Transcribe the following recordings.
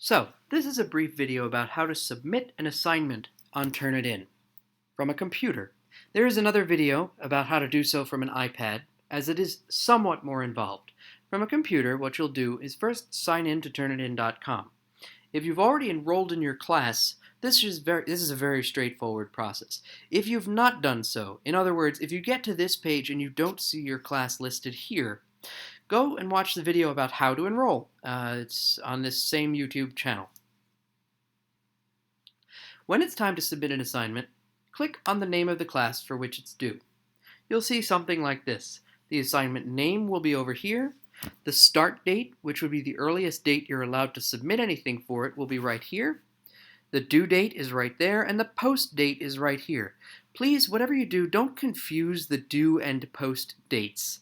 So, this is a brief video about how to submit an assignment on TurnItIn from a computer. There is another video about how to do so from an iPad, as it is somewhat more involved. From a computer, what you'll do is first sign in to TurnItIn.com. If you've already enrolled in your class, this is a very straightforward process. If you've not done so, in other words, if you get to this page and you don't see your class listed here, go and watch the video about how to enroll. It's on this same YouTube channel. When it's time to submit an assignment, click on the name of the class for which it's due. You'll see something like this. The assignment name will be over here. The start date, which would be the earliest date you're allowed to submit anything for it, will be right here. The due date is right there, and the post date is right here. Please, whatever you do, don't confuse the due and post dates.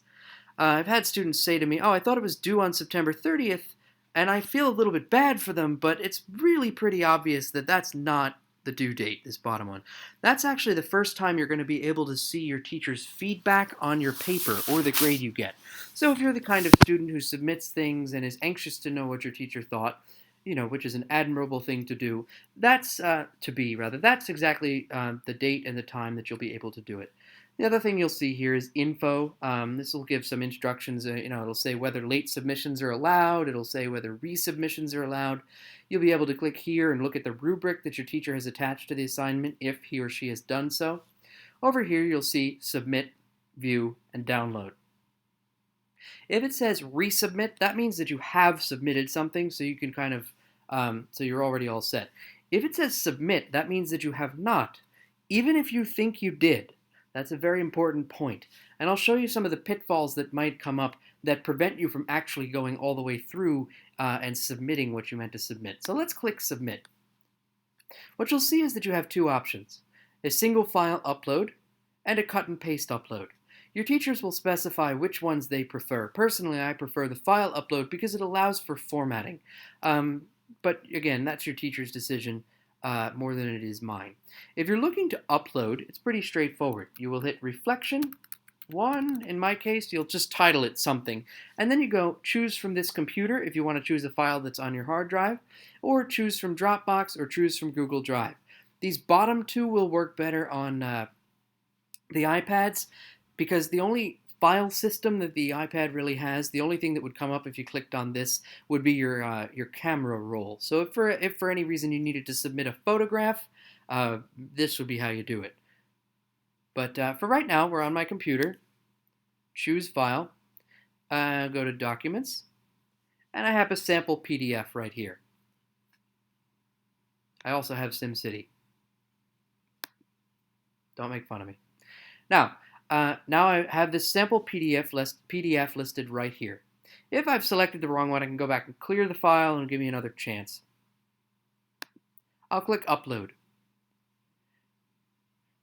I've had students say to me, oh, I thought it was due on September 30th, and I feel a little bit bad for them, but it's really pretty obvious that that's not the due date, this bottom one. That's actually the first time you're going to be able to see your teacher's feedback on your paper or the grade you get. So if you're the kind of student who submits things and is anxious to know what your teacher thought, which is an admirable thing to do, that's exactly the date and the time that you'll be able to do it. The other thing you'll see here is info. This will give some instructions. It'll say whether late submissions are allowed. It'll say whether resubmissions are allowed. You'll be able to click here and look at the rubric that your teacher has attached to the assignment if he or she has done so. Over here you'll see submit, view, and download. If it says resubmit, that means that you have submitted something, so you can so you're already all set. If it says submit, that means that you have not, even if you think you did. That's a very important point. And I'll show you some of the pitfalls that might come up that prevent you from actually going all the way through and submitting what you meant to submit. So let's click Submit. What you'll see is that you have two options: a single file upload and a cut and paste upload. Your teachers will specify which ones they prefer. Personally, I prefer the file upload because it allows for formatting. But again, that's your teacher's decision. More than it is mine. If you're looking to upload, it's pretty straightforward. You will hit Reflection 1. In my case, you'll just title it something. And then you go choose from this computer if you want to choose a file that's on your hard drive, or choose from Dropbox, or choose from Google Drive. These bottom two will work better on the iPads because the only file system that the iPad really has, the only thing that would come up if you clicked on this would be your camera roll. So if for any reason you needed to submit a photograph, this would be how you do it. But for right now, we're on my computer. Choose File, go to Documents, and I have a sample PDF right here. I also have SimCity. Don't make fun of me. Now I have this sample PDF listed right here. If I've selected the wrong one, I can go back and clear the file and give me another chance. I'll click Upload.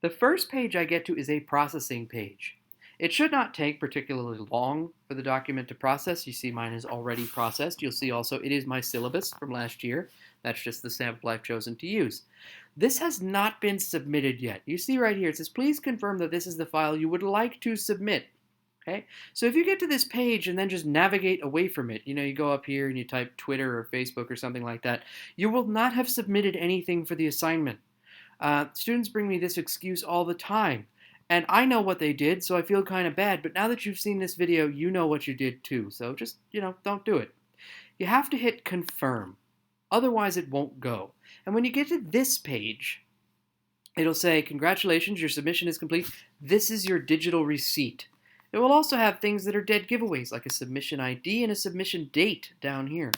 The first page I get to is a processing page. It should not take particularly long for the document to process. You see mine is already processed. You'll see also it is my syllabus from last year. That's just the sample I've chosen to use. This has not been submitted yet. You see right here, it says, please confirm that this is the file you would like to submit. Okay? So if you get to this page and then just navigate away from it, you go up here and you type Twitter or Facebook or something like that, you will not have submitted anything for the assignment. Students bring me this excuse all the time. And I know what they did, so I feel kind of bad. But now that you've seen this video, you know what you did too. So just, don't do it. You have to hit Confirm. Otherwise, it won't go. And when you get to this page, it'll say, congratulations, your submission is complete. This is your digital receipt. It will also have things that are dead giveaways, like a submission ID and a submission date down here.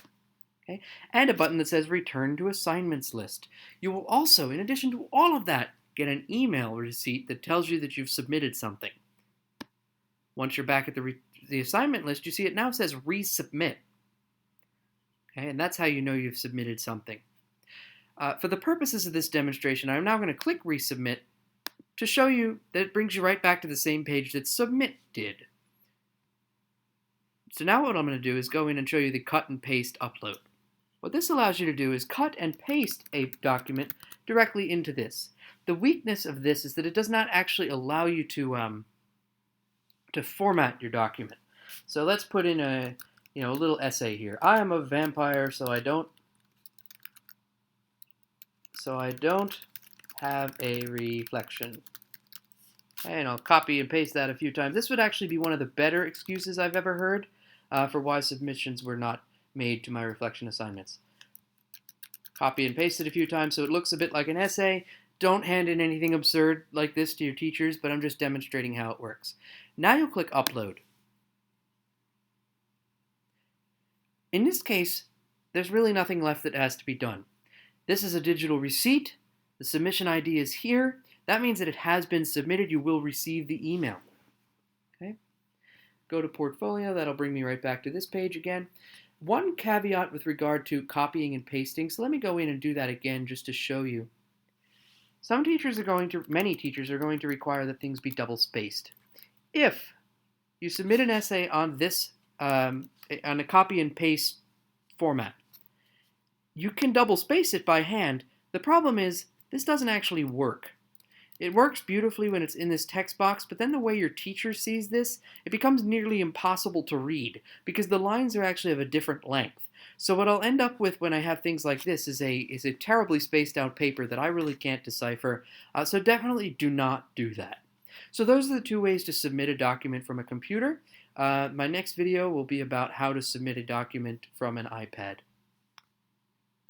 Okay? And a button that says Return to Assignments List. You will also, in addition to all of that, get an email receipt that tells you that you've submitted something. Once you're back at the assignment list, you see it now says Resubmit. Okay, and that's how you know you've submitted something. For the purposes of this demonstration, I'm now going to click Resubmit to show you that it brings you right back to the same page that Submit did. So now what I'm going to do is go in and show you the cut and paste upload. What this allows you to do is cut and paste a document directly into this. The weakness of this is that it does not actually allow you to format your document. So let's put in a little essay here. I am a vampire, so I don't so I don't have a reflection. And I'll copy and paste that a few times. This would actually be one of the better excuses I've ever heard for why submissions were not made to my reflection assignments. Copy and paste it a few times so it looks a bit like an essay. Don't hand in anything absurd like this to your teachers, but I'm just demonstrating how it works. Now you'll click Upload. In this case, there's really nothing left that has to be done. This is a digital receipt. The submission ID is here. That means that it has been submitted. You will receive the email. Okay. Go to Portfolio. That'll bring me right back to this page again. One caveat with regard to copying and pasting. So let me go in and do that again just to show you. Many teachers are going to require that things be double spaced. If you submit an essay on this, on a copy and paste format, you can double space it by hand. The problem is this doesn't actually work. It works beautifully when it's in this text box, but then the way your teacher sees this, it becomes nearly impossible to read because the lines are actually of a different length. So what I'll end up with when I have things like this is a terribly spaced out paper that I really can't decipher. So definitely do not do that. So those are the two ways to submit a document from a computer. My next video will be about how to submit a document from an iPad.